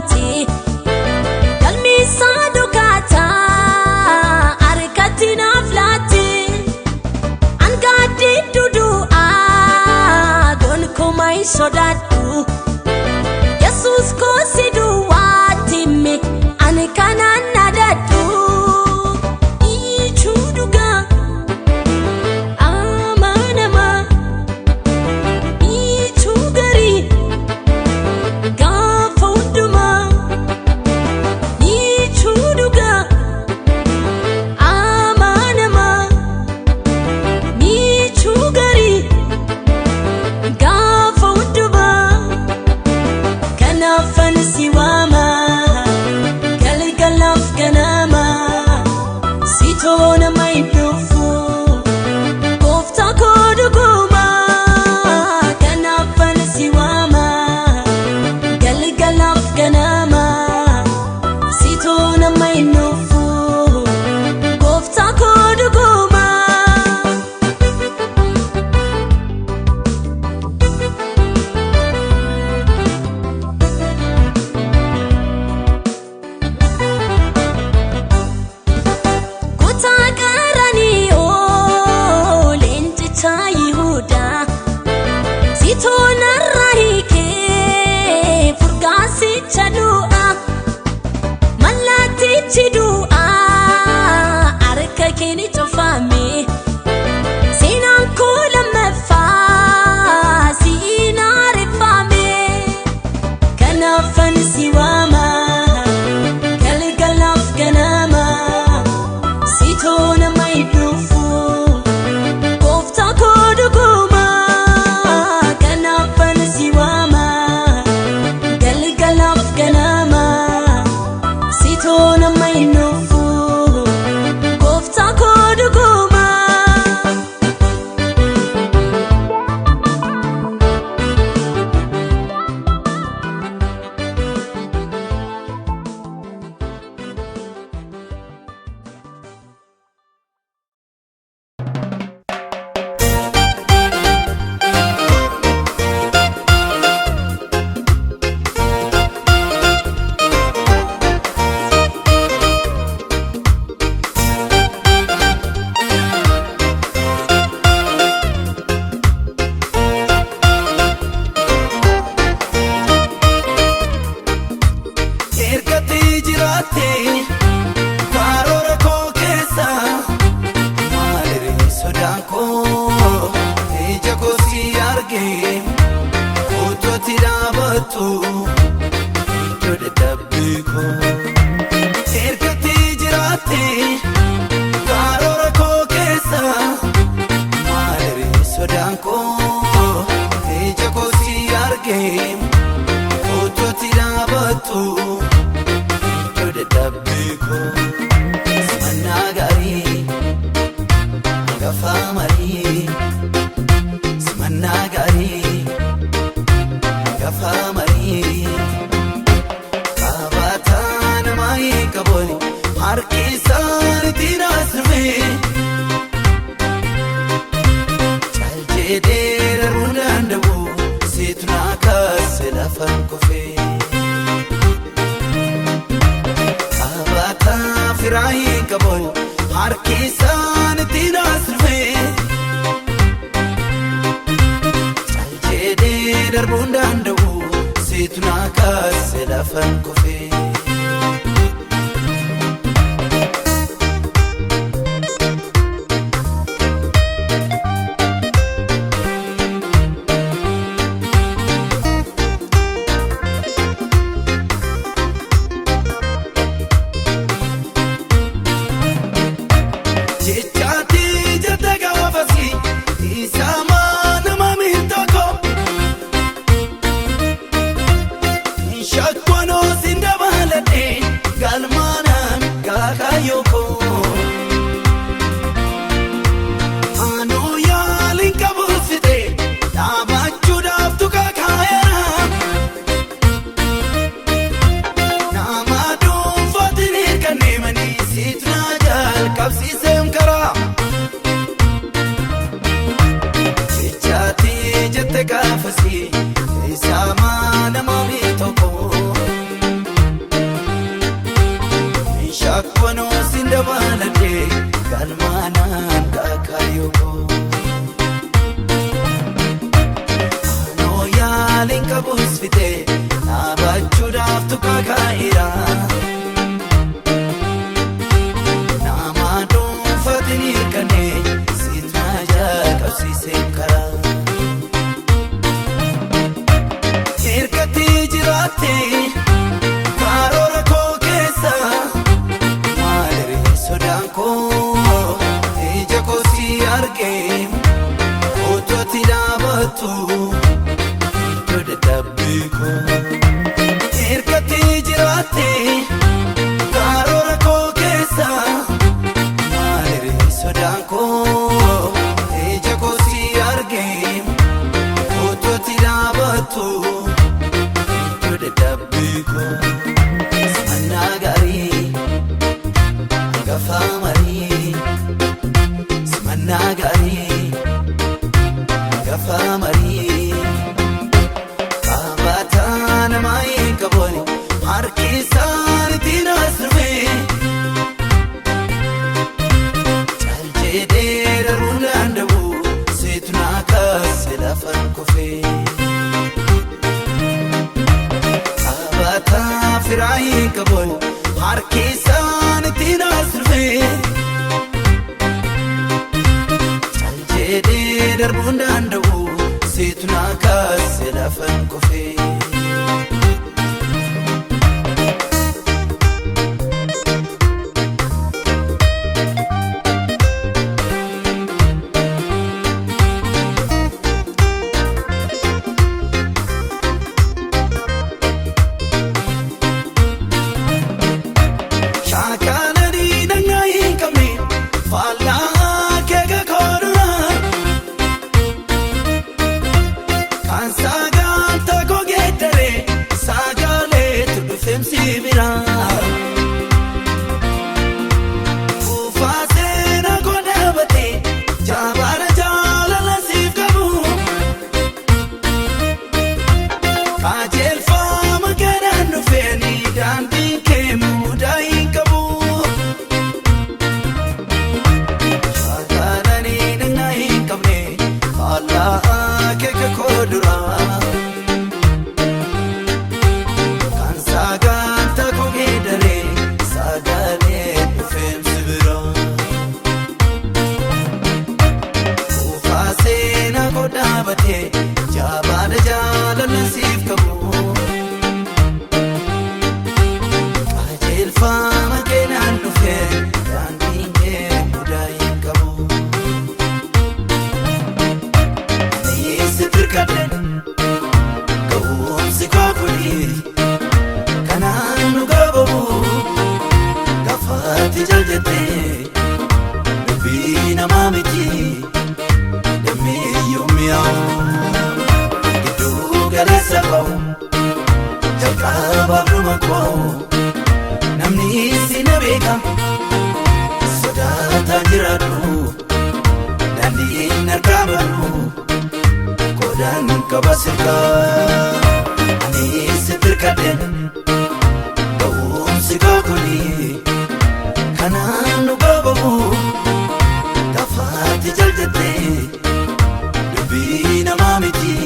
banti kalmi sadukata arkati naflati angadi dudu don komai sodatu Jesus ko sidu watime anikana nadatu ichuduga amanama ichugari gafunduma ichuduga amanama ichugari gafunduma kanafan siwama galgalaf kanama sitona maidufu kofta koduguma kanafan siwama galgalaf kanama sitona maidufu kofta koduguma kutakarani lenti Yehuda sitona rahike furgasi chadua malati chidua arka kini tofame sinan kula mafa sinare fame kanafan siwama galgalaf kanama sitona maidufu kofta koduguma kanafan siwama galgalaf kanama sitona maidufu kofta koduguma ergati jirate karora ko kesa malere sodanko eja ko si arge uto tirabatu jode dabiko ergati jirate karora ko kesa malere sodanko eja ko si arge uto tirabatu dabiko simanagari gafamari simanagari gafamari kabatan mai kaboli harkisan tinasme chalje der rundandu situna kaselafan kofe firai kabol harkisan tinasme chalje der rundandu situna kaselafan kofe jechati jataga wafasi isama nama mintoko shakwano sindabala galmaanaan kaakaayoo anoo yaaliin qabus fite dhaabachuudhaaf tuqaa kaa'eera nama dhuunfatiin hirkanne sirna jalqabsiisee karaa hirkatti jiraatte karoora koo keessa maaliree sodaan koo ija koo si argee otootti dhaabattu iddoo dadhabbii koo hirkatti jiraatte karoora koo keessa maaliree sodaan koo ija koo si argee otootti dhaabattu iddoo dadhabbii koo simannaa gaarii hangafa marii simannaa gaarii hangafa marii qabataa namaa hin qabooni harki isaaniitiin as dhufe caal jedhee darbuu danda'u seetu naa kaase lafan kufee qabataa firaa hin qabooni harki isaaniitiin as dhufe caal jedhee darbuu danda'u seetu naa kaase lafan kufee shaakalanii dangaa hin qabne faallaa keeka koodura kan sagantaa koo geeddaree sagaleetu dhufeemsi biraa kuufaa seenaa koo dhaabatee jaabaadha jaalala siif qabu qajeelfama kanaan dhufeeni daandii kee mudaa hin qabu shaakalanii dangaa hin qabne faallaa keeka koodura kan sagantaa koo geeddaree sagalee dhufeemsi biraa kuufaa seenaa koo dhaabatee jaabaadha jaalala siif qabu qajeelfama keenan dhufe daandiin kee mudaa hin qabu dhiyeessi firkadhen ga'umsi koo kuni kanaan nu gababu gafaatti jaljattee dubbii namaa miti dammeeyyuu mi'aawu gidduu galeessa ba'u jalqabaaf dhuma koo namni si na beeka sodaataan jiraadhu daandiin harkaa baru godaan qaba sirkaa ani si firkadhen ga'umsi koo kuni kanaan nu gababu gafaatti jaljattee dubbii namaa miti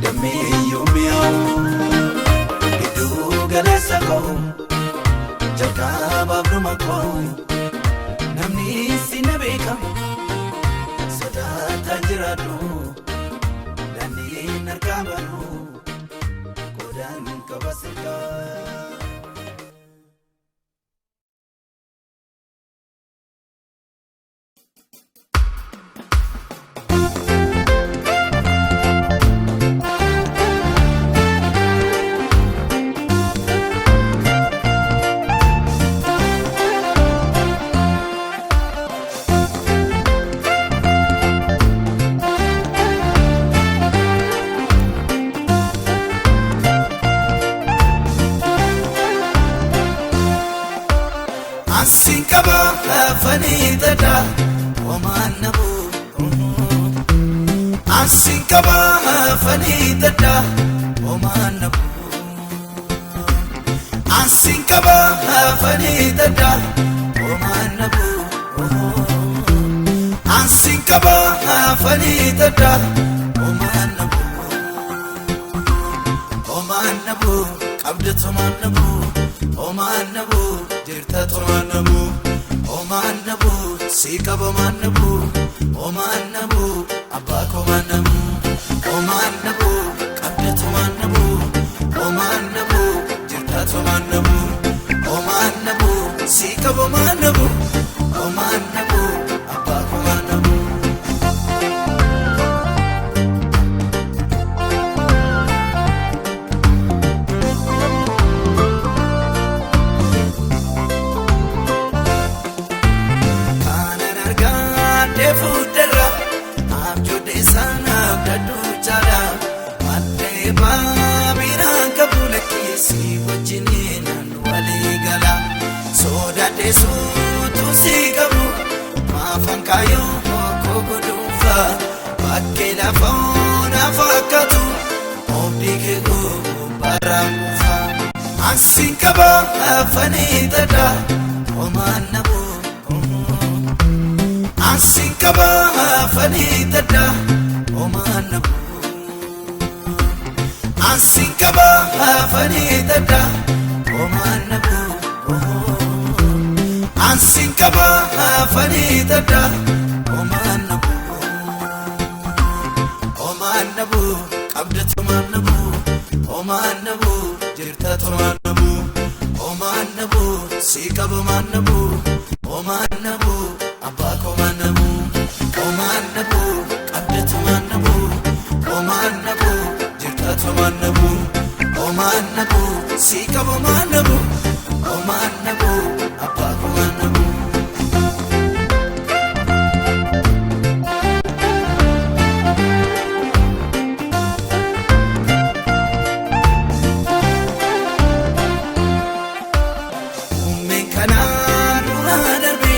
dammeeyyuu mi'aawu gidduu galeessa koo jalqabaaf dhuma koo namni si na beeka sodaataan jiraadhu daandiin harkaa baru godaan qaba sirkaa Asin kaba lafani dada waman nabu Asin kaba lafani dada waman nabu Asin kaba lafani dada waman nabu Ansin kaba afani tada Oman nabu Qabda toman nabu Oman nabu Dirta toman nabu Oman nabu Sikaba man nabu Oman nabu Abba koman nabu Oman nabu Qabda toman nabu Oman nabu Dirta toman nabu Oman nabu Sikaba man nabu Oman nabu Abba koman nabu Si wajininan waligala soda desu tu sigabu mafan kayo kokodufa bakela fona fakatu obdike go baramufa asin kaba afani tada oman nabu asin kaba afani tada oman nabu Asin kaba afani tada Oman nabu Asin kaba afani tada Oman nabu Oman nabu Qabda toman nabu Oman nabu Dirta toman nabu Oman nabu Sikaba man nabu Oman nabu Abba koman nabu Oman nabu Qabda toman nabu Oman nabu Toman nabu, Oman nabu, Sikaba man nabu, Oman nabu, Abba koman nabu. Uumeen kanaan dura darbe,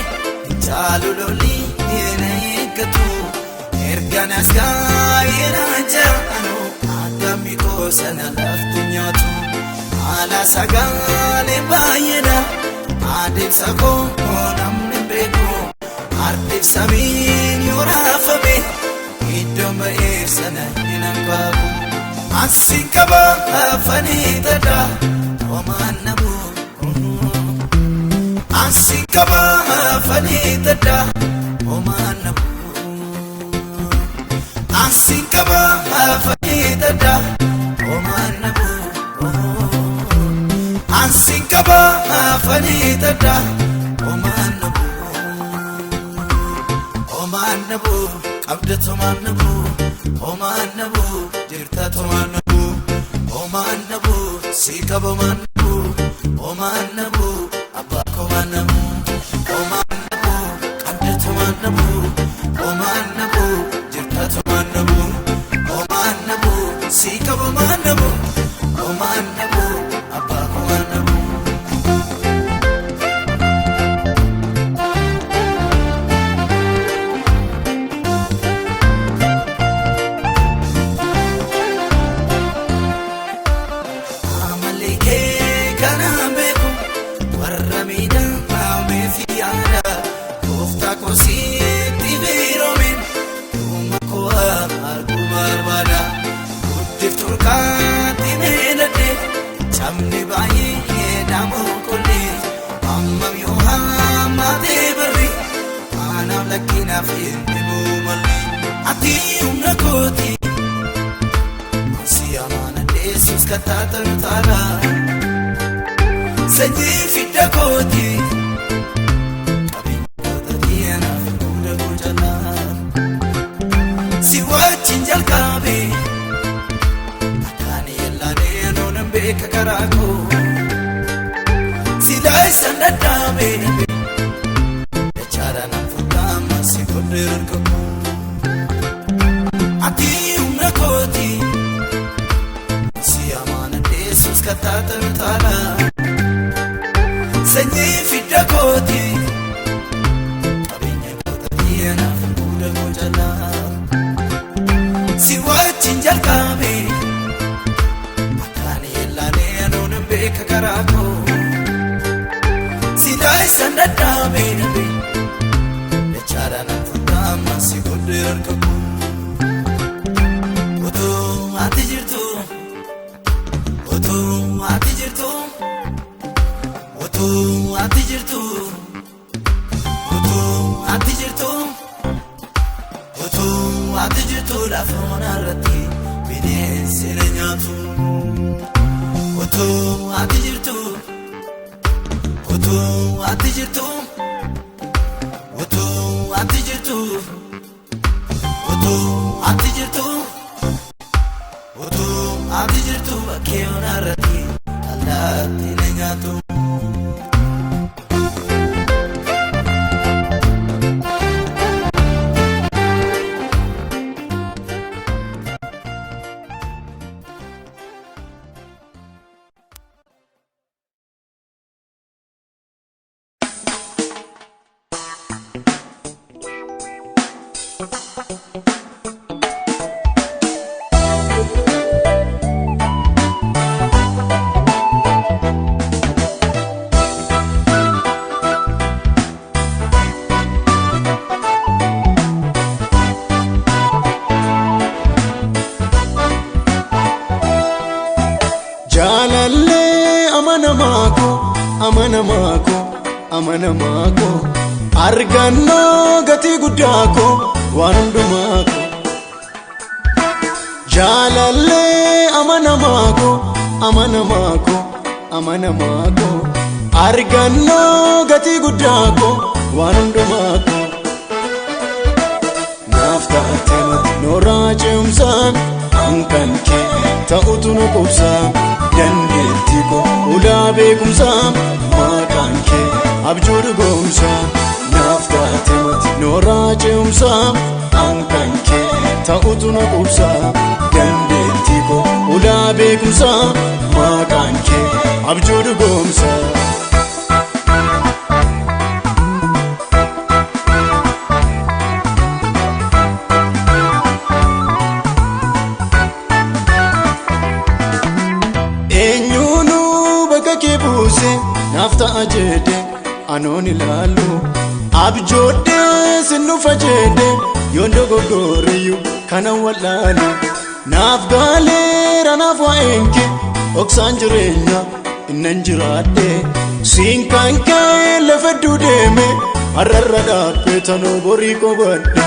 jaalololi yeena eeggatu, erganas gaa'eena jaanu. Gamiko sana lafti nyaatu ala sagale bayena adib sako namne beko ardib samin yorafame idoma sana inambabu asin kaba afani tada oman nabu asin kaba afani tada oman nabu asin kaba afani tada Oman nabu Asin kaba afani tada Oman nabu Oman nabu Qabda toman nabu Oman nabu Dirta toman nabu Oman nabu Sikaba man nabu Oman nabu Abba koman nabu Oman nabu Qabda toman nabu Oman nabu Dirta toman nabu Oman nabu Sikaba man nabu Oman nabu Abba koman nabu Amalike kana beku warra mida ame fiada Kofta kosi tibiromin Umako argu barbada Turkati melade chamni bayi damu koli ammam yohamade barri anam lakina fi mali ati umnakoti siyamana desus katata tara sanji fidakoti abinda diana uda gojala siwa chinjal kabe Beka karako Silai sandadame Echara nam futama Sikoder kako Ati umnakoti Siyamana desus katata utala Sanyi fidakoti Abinya kota diana Fukuda gojala Siwa chinjal kame Beka karako Sidai sandada bena be Bechara na futama si goder kabu Oto ati jirtu Oto ati jirtu Oto ati jirtu Oto ati jirtu Oto ati jirtu la fona rati bine serenyatu Oto ati jirtu Oto ati jirtu Oto ati jirtu Oto ati jirtu Oto ati jirtu Bakeona rati Allah tinenyatu Jalalle amanamako arganno gati guddako waan hundumako Jalalle amanamako arganno gati guddako waan hundumako Naftaatema noraachumsaan ankanke ta'utu nu qubsa dandeetiko ulaa beekumsa maqaan kee abjuu dhugoomsa Naftaatema noraachumsa ankan kee ta'utu nu qubsa dandeetiko ulaa beekumsa maqaan kee abjuu dhugoomsa Nafta ajede anoni lalu abjode sinu fajede yondo gogoriyu kana walani nafgale ranafwa enke oksanjirenya inanjirade sinkanke lefedu deme ararada petano boriko bade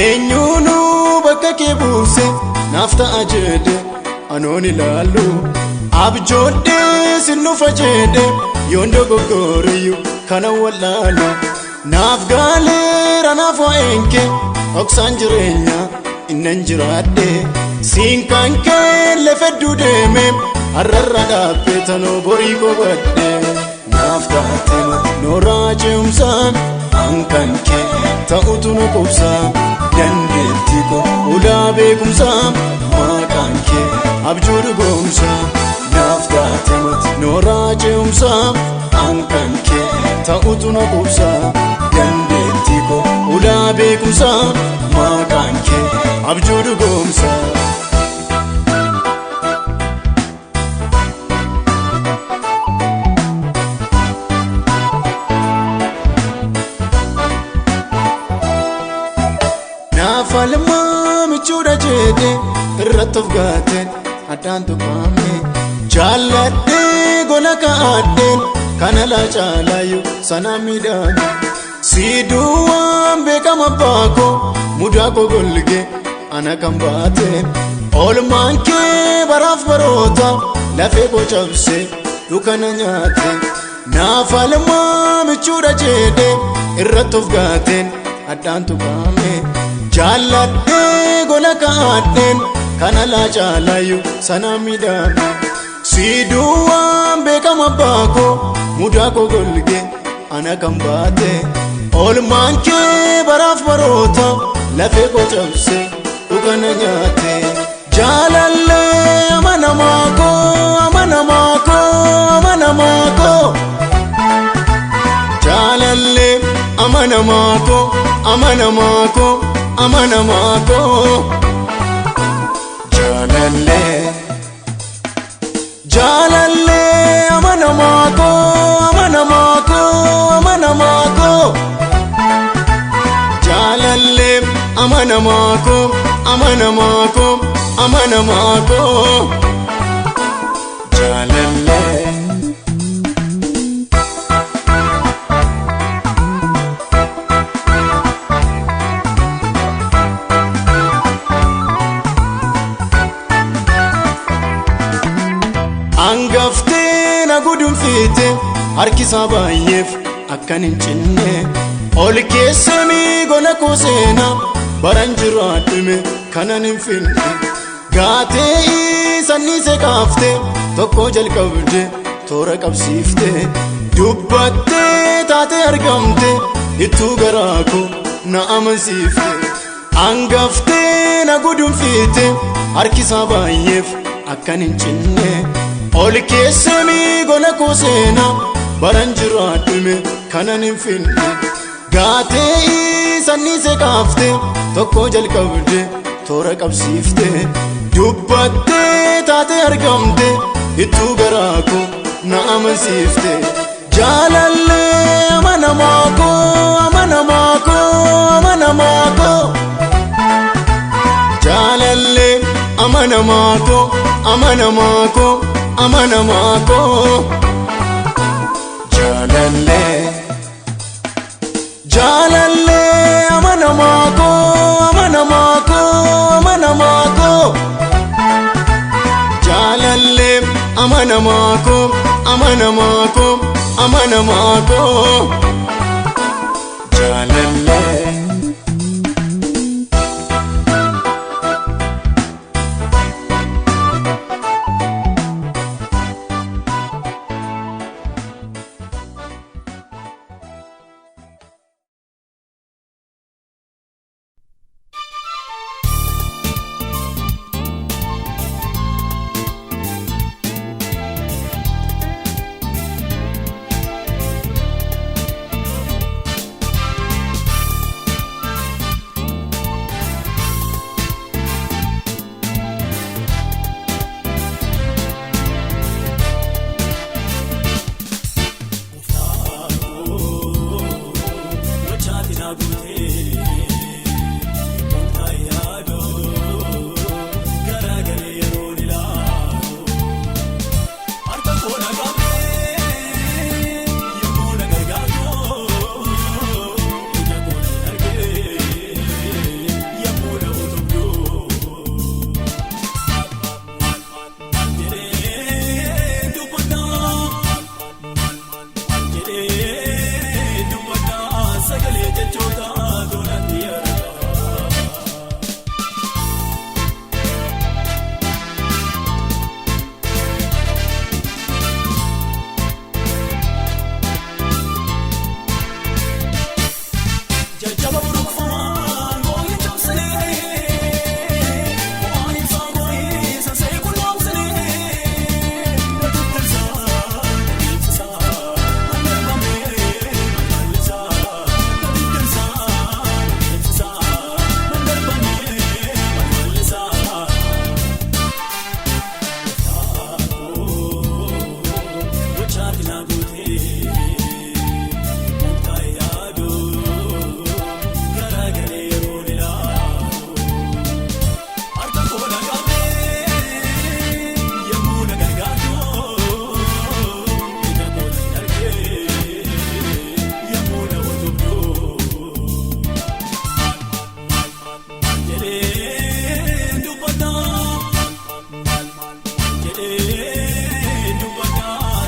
enyunu bakake buse nafta ajede anoni lalu abjode sinu fajede yondo gogoriyu kana walani nafgale ranafwa enke oksanjirenya inanjirade sinkanke lefedu deme ararada petano boriko bade Naftaatema noraachumsaan ankanke ta'utu nu qubsa dandeetiko ulaa beekumsa maqaan kee abjuu dhugoomsa Naftaatema noraachumsa ankanke ta'utu nu qubsa dandeetiko ulaa beekumsa maqaan kee abjuu dhugoomsa Nafalma michuudha jedhe irratti of gaateen addaan tuqaame jaalladhe gola kaa'adheen kana laa caalayu sana miidhaane siiduwaan beekama baako mudaa koo golge ana kan baateen oolmaan kee baraaf baroota lafee koo cabse dukana nyaate Nafalma michuudha jedhe irratti of gaateen addaan tuqaame jaalladhe gola kaa'adheen kana laa caalayu sana miidhaane siiduwaan beekama baako mudaa koo golge ana kan baate oolmaan kee baraaf baroota lafee koo cabse dukana nyaate Jalalle amanamako Jalalle amanamako Jalalle amanamako amanamaa koo amanamaa koo jaalallee. Angaftee na gudunfiite harkisaa baay'eef akkan hin cinne ol keessa miigona koo seenaa baran jiraadhume kanan hin finne gaatee sanniise kaaftee tokko jalqabde toora qabsiifte dubbattee taatee argamte ittuu garaa koo na amansiifte. Angaftee na gudunfiite harkisaa baay'eef akkan hin cinne ol keessa miigona koo seenaa baran jiraadhume kanan hin finne gaatee sanniise kaaftee tokko jalqabde toora qabsiifte dubbattee taatee argamte ittuu garaa koo na amansiifte. Jaalallee amanamaa koo amanamaa koo amanamaa koo jaalallee amanamaa koo amanamaa koo amanamaa koo jaalallee. Jaalallee amanamaa koo amanamaa koo amanamaa koo jaalallee amanamaa koo amanamaa koo amanamaa koo jaalallee.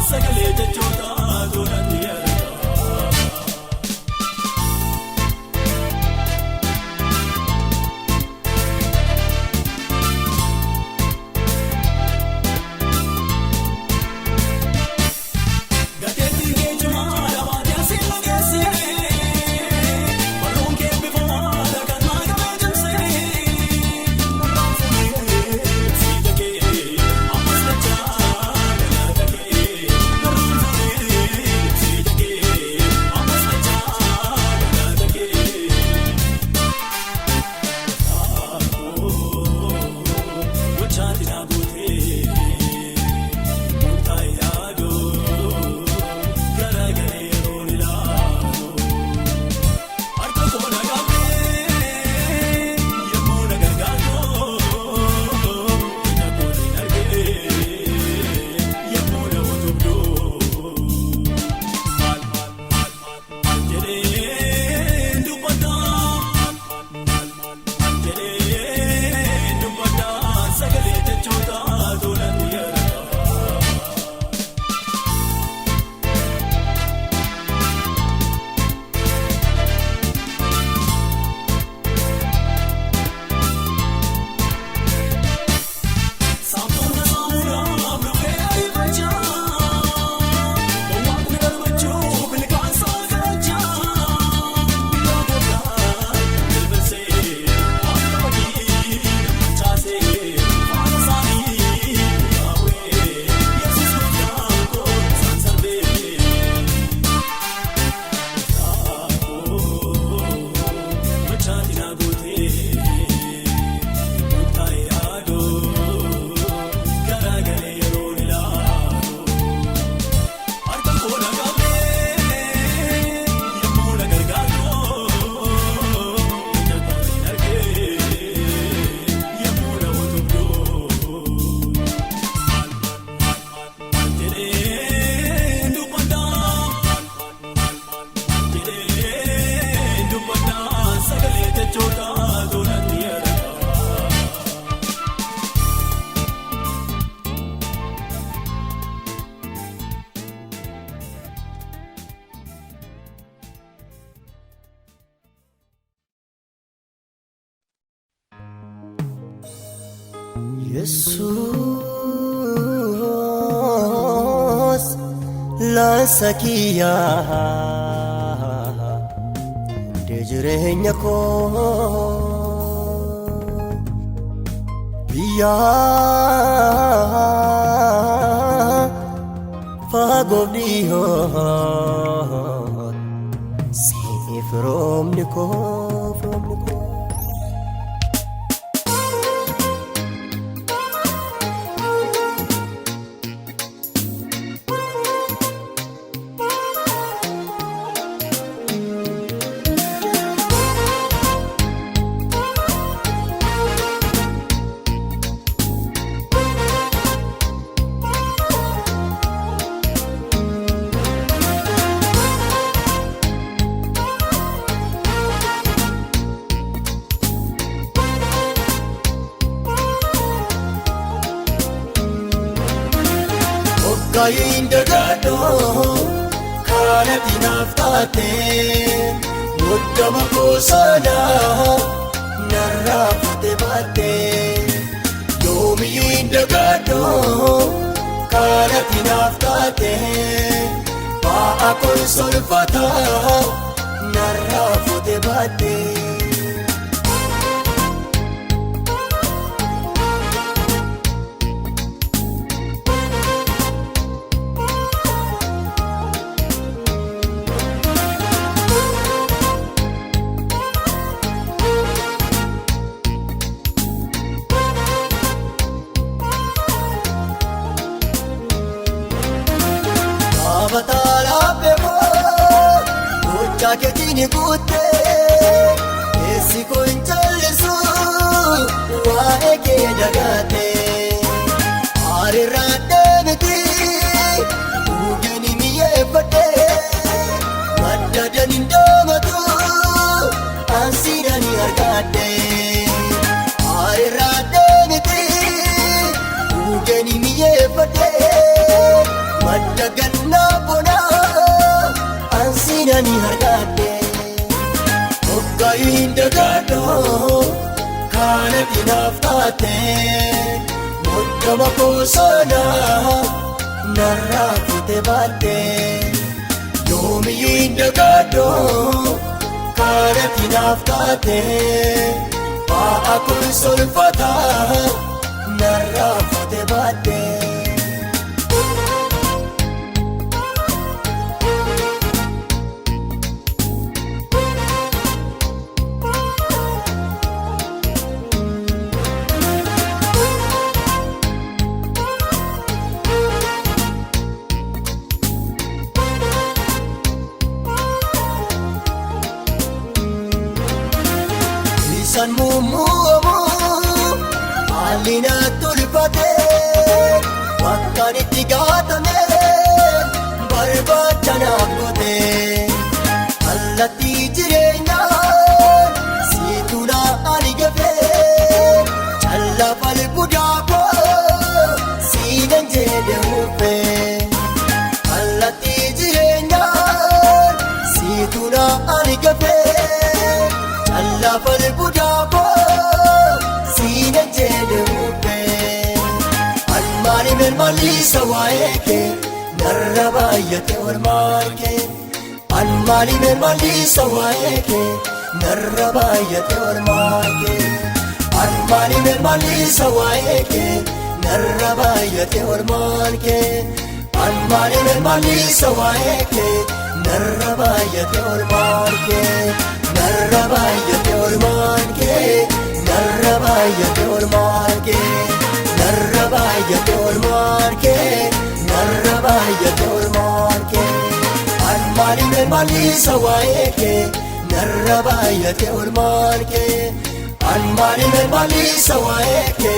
Sagalee jechoota Yesus lansakiya de jirenya ko biya fagobdiho si from niko Kayin dagado kana tinaftate muddama ko sana narrafate bate yomi dagado kana tinaftate ba akol solfata narrafate bate batala bebo ucha ke tini kutte esi ko injalsu wa eke dagate are rate niti ugeni miye pate madda danindo matu ansirani argate are rate niti ugeni miye pate madda ganna bona ansinani hargate okkayin dagado kana tinaftate muddama ko sana narrafute bate yomi dagado kana tinaftate ba akul solfata narrafute bate san mumu alina tulpate wakkanitti gaatame barbachana kote allatti jireenya situna aligafe challa fal budako sinan jede upe allatti jireenya situna aligafe challa fal budako sinan jede upe almani men malisa waeke narrabayate ormarke almani men malisa waeke narrabayate ormarke almani men malisa waeke narrabayate ormarke almani men malisa waeke narrabayate ormarke narrabayate ormarke narrabayate ormarke narrabayate ormarke narrabayate ormarke almani men malisa waeke narrabayate ormarke almani men malisa waeke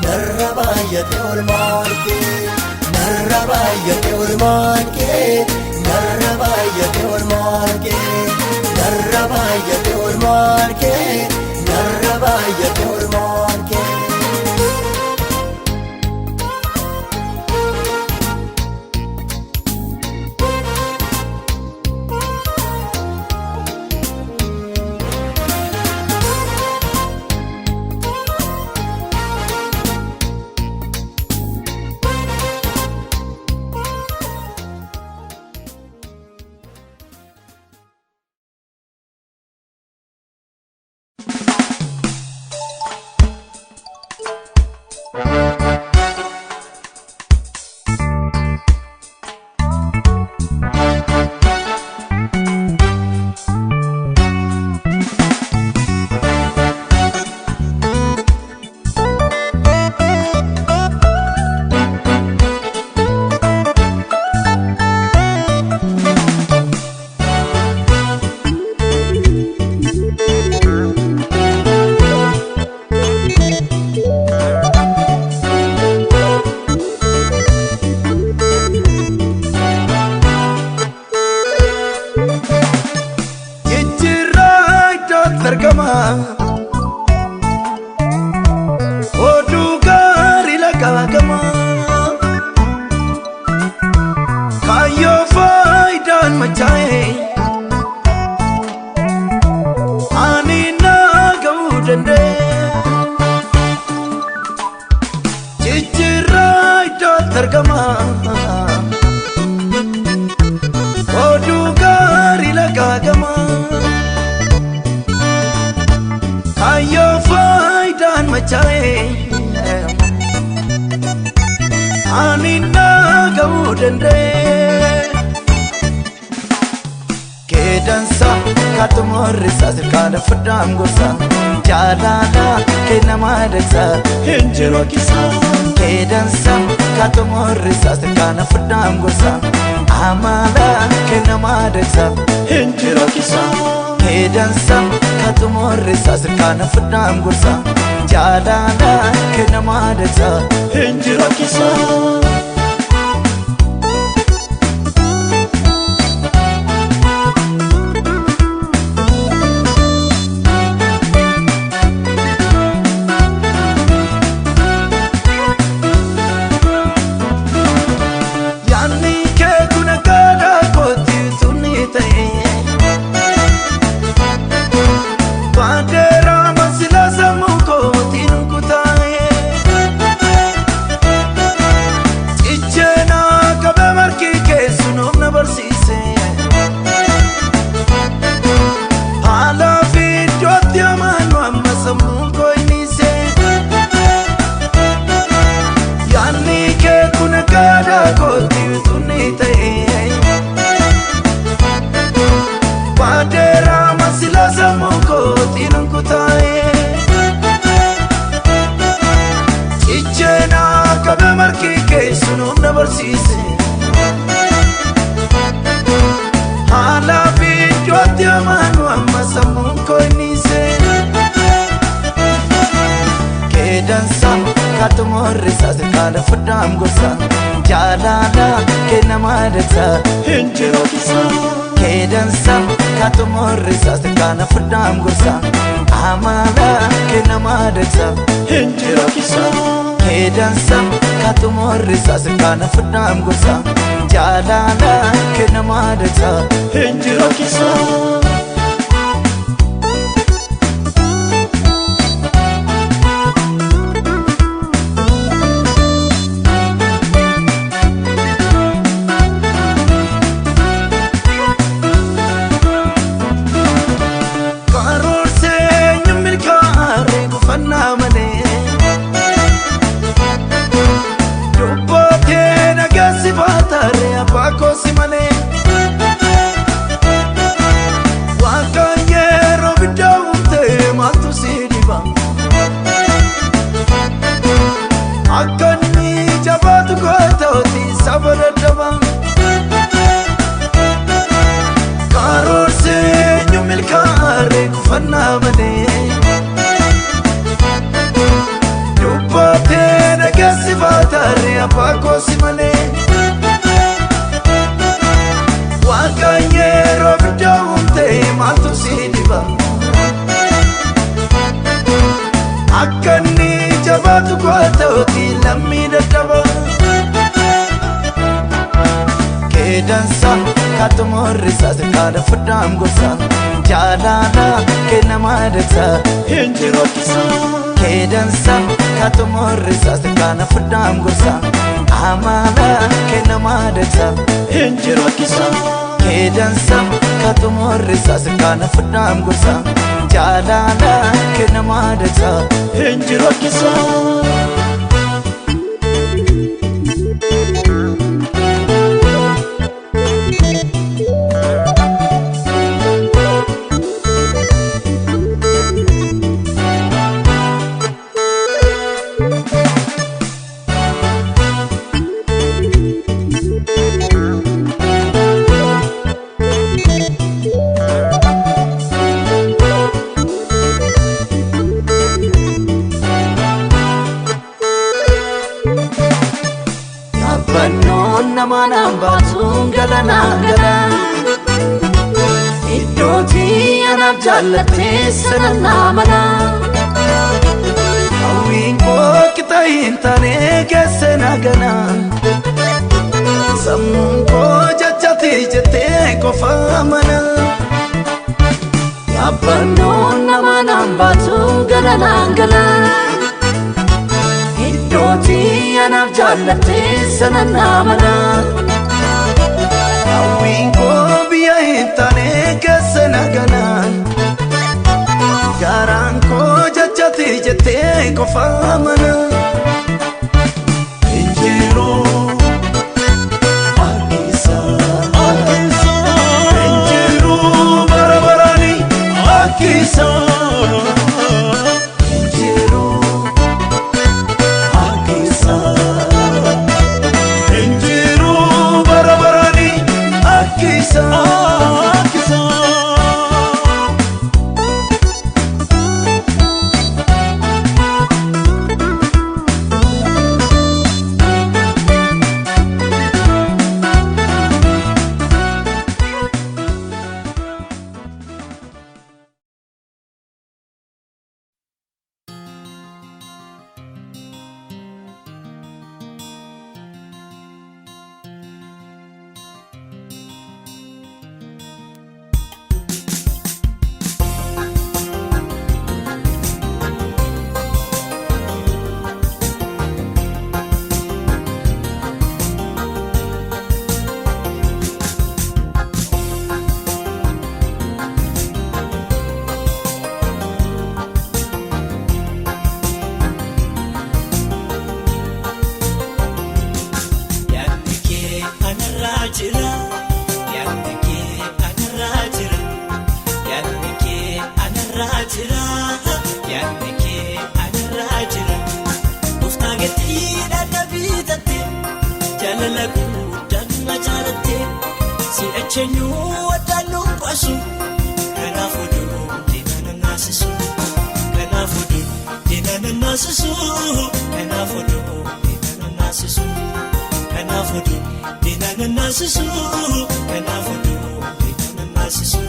narrabayate ormarke narrabayate ormarke narrabayate ormarke narrabayate ormarke narrabayate ormarke faayidaan machaa'e ani na ga'uu danda'e jijjiirraa iddootti argama oduu gaarii lagaagama kayyoo faayidaan machaa'e ani na ga'uu danda'e keedansa katumorrisa sirkaana furdaan gorsa jaalala kennama daksa hinjiru kisa keedansa katumorrisa sirkaana furdaan gorsa amala kennama daksa hinjiru kisa keedansa katumorrisa sirkaana furdaan gorsa jaalala kennama daksa hinjiru kisa hala fiidyootti amaanu amma sammuun koynise keedansa katumorrisa sirkaana furdaan gorsa jaalala kennama daksa hinjiru kisa keedansa katumorrisa sirkaana furdaan gorsa amala kennama daksa hinjiru kisa keedansa katumorrisa sirkaana furdaan gorsa jaalala kennama daksa hinjiru kisa jabaatu kwaata'uuti lammii dadhaba keedansa katumorrisa sirkaana furdaan gorsa jaalala kennama daksa hinjiru kisa keedansa katumorrisa sirkaana furdaan gorsa amala kennama daksa hinjiru kisa keedansa katumorrisa sirkaana furdaan gorsa jaalala kennama daksa hinjiru kisa namanaan baatuun galanaan galan iddootii anaaf jaallattee sanan naamana hawwiin koo qixa hin taane geesse nagana sammuun koo jajjate jajjate jettee qofa mana Abbandoon nama nambaatu galanaan galan Iddooti anaaf jaallattee sana naamana hawwiin koo biyya hin taane keessa naganaan garaan koo jajjate jettee qofa mana Chenyu wadanu pasu kana fudu dinana nasisu kana fudu dinana nasisu kana fudu dinana nasisu kana fudu dinana nasisu kana fudu dinana nasisu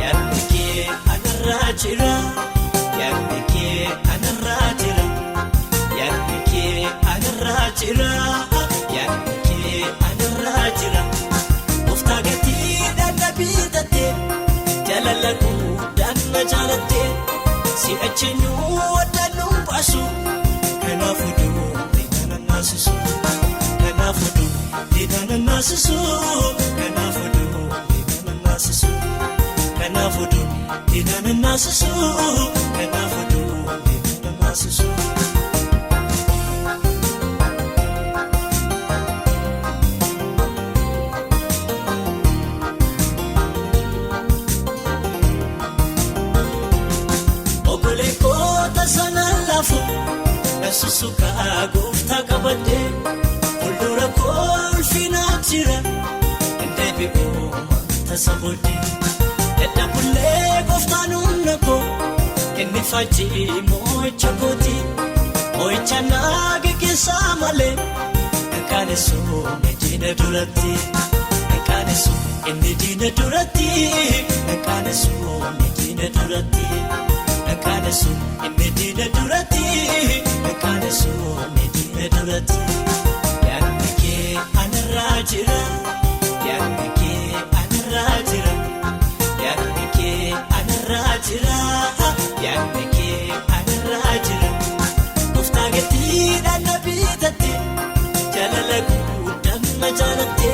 yannike anarajira yannike anarajira yannike anarajira yannike anarajira Jalalaku dan najalate si achenyu wadanu pasu kana fudu dinana nasisu kana fudu dinana nasisu kana fudu dinana nasisu kana fudu dinana nasisu kana fudu dinana nasisu Nasusuka gufta kabade fuldura kol finachira ndebi'u tasabudi edda bulle gufta nunako inni faji mochakoti moichana gekesa male kanesu nejina durati kanesu inni dina durati kanesu nejina durati kanesu inni dina durati kanesu nejina durati yannike anarajira yannike anarajira yannike anarajira yannike anarajira uftagati danabitati jalalaku damma jalate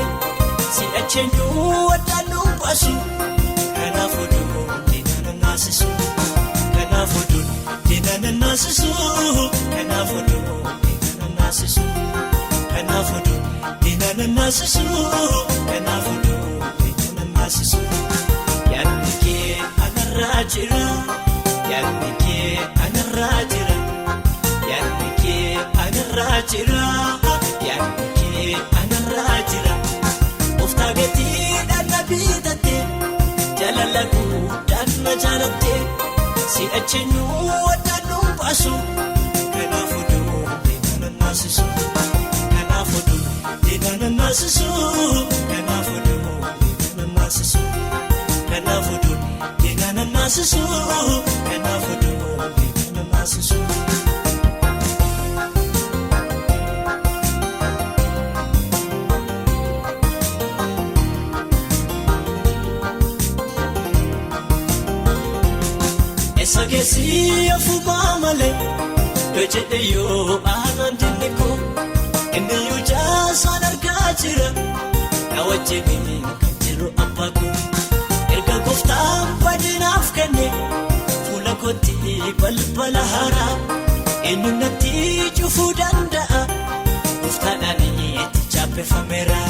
si achenyu wadanu pasu kana fudu dinana nasisu kana fudu dinana nasisu kana fudu dinana nasisu kana fudu dinana nasisu kana fudu dinana nasisu yannike anarajira yannike anarajira yannike anarajira yannike anarajira uftagati danabitati jalalaku danna jalate si achenyu wadanu pasu kana fudu dinana nasisu kana fudu dinana nasisu kana fudu dinana nasisu kana fudu dinana nasisu kana fudu dinana nasisu Fageessi afuumaa malee beejedhe yoo aannan dinniko inni yoo jaasaan argaa jira na wajjin kan jiru abbaako erga gooftaan badinaaf kenne fuula kootti balbala haaraa eenyu natti cufuu danda'a gooftaadhaan itti chaappeffameera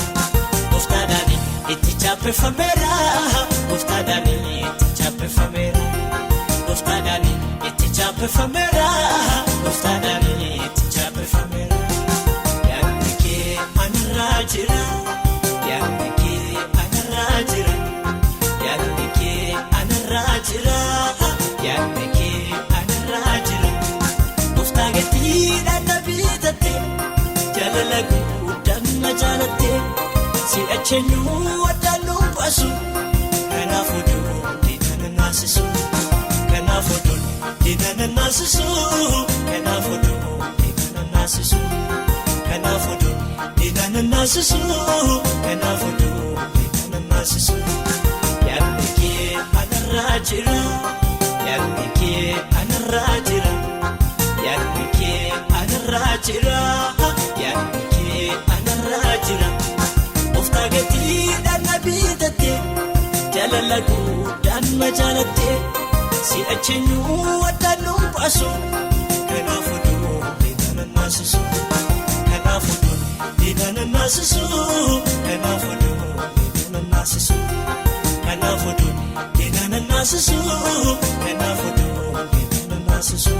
gooftaadhaan itti chaappeffameera gooftaadhaan itti chaappeffameera. Goftadani iti chaappeffameera goftadani iti chaappeffameera yaadni kee anarraa jira yaadni kee anarraa jira yaadni kee anarraa jira yaadni kee anarraa jira goftaa gatiidhaan na bitatte jaalala guddaan na jaalatte si'acheenyuu waddaan nu baasu kanaafuu diinana naasisu. Kanafodun dinana nasisu kanafodun dinana nasisu kanafodun dinana nasisu kanafodun dinana nasisu yaadni kee anarraa jira yaadni kee anarraa jira yaadni kee anarraa jira yaadni kee anarraa jira gooftaa gatiidhaan na bitatte jaalala guddaan na jaalatte. Si'acheenyuu waddaan nu baasu kanaafuu dinana naasisu kanaafuu dinana naasisu kanaafuu dinana naasisu kanaafuu dinana naasisu kanaafuu dinana naasisu.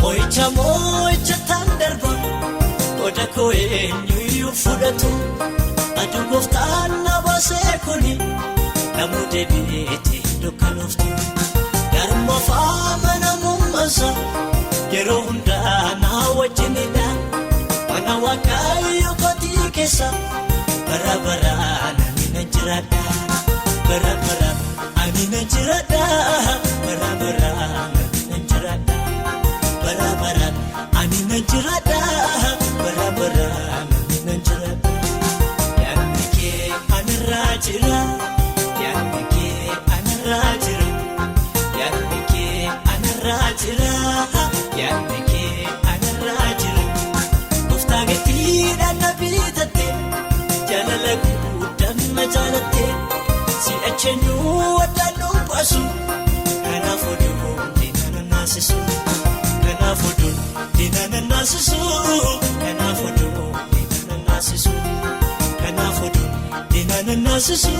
Mo'icha tandarba oda koo eenyuyyuu fudhatu aduu gooftaan na baasee kuni namuu deebi'eeti dukkanooftu garuma amanamummaasa yeroo hundaa na wajjinidha mana waaqayyo kootii keessa bara baraan ani nan jiraadha bara baraan ani nan jiraadha bara baraan ani nan jiraadha. Barabaran ani nan jiraadha barabaran ani nan jiraadha yaadni kee anarraa jira yaadni kee anarraa jira yaadni kee anarraa jira yaadni kee anarraa jira gooftaa gatiidhaan na bitatte jaalala guddaan na jaalatte si'acheenyuu waddaan nu baasu kanaafuu dinana naasisu. Kanafodun dinana nasisu kanafodun dinana nasisu kanafodun dinana nasisu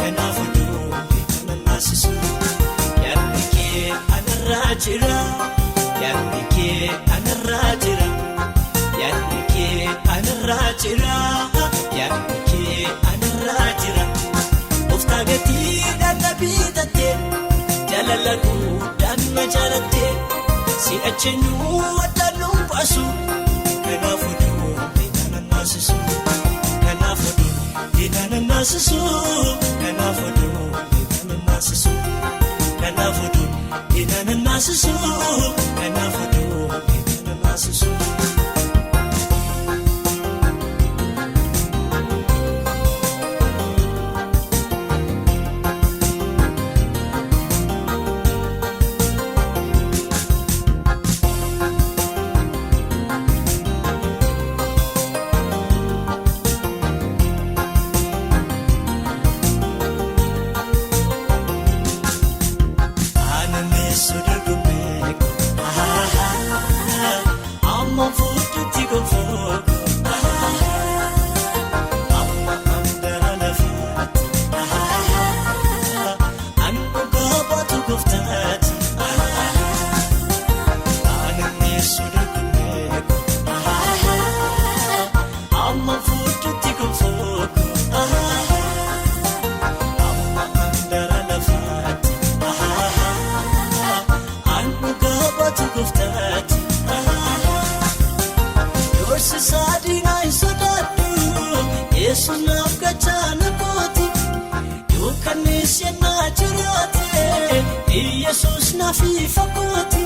kanafodun dinana nasisu yaadni kee anarraa jira yaadni kee anarraa jira yaadni kee anarraa jira yaadni kee anarraa jira gooftaa gatiidhaan na bitatte jaalala guddaan na jaalatte. Si'acheenyuu waddaan nu baasu kanaafuu dinana naasisu kanaafuu dinana naasisu kanaafuu dinana naasisu kanaafuu dinana naasisu kanaafuu dinana naasisu. Yesunaaf gacana kooti yookaan isheen na jiraate Yesus naaf ifa kooti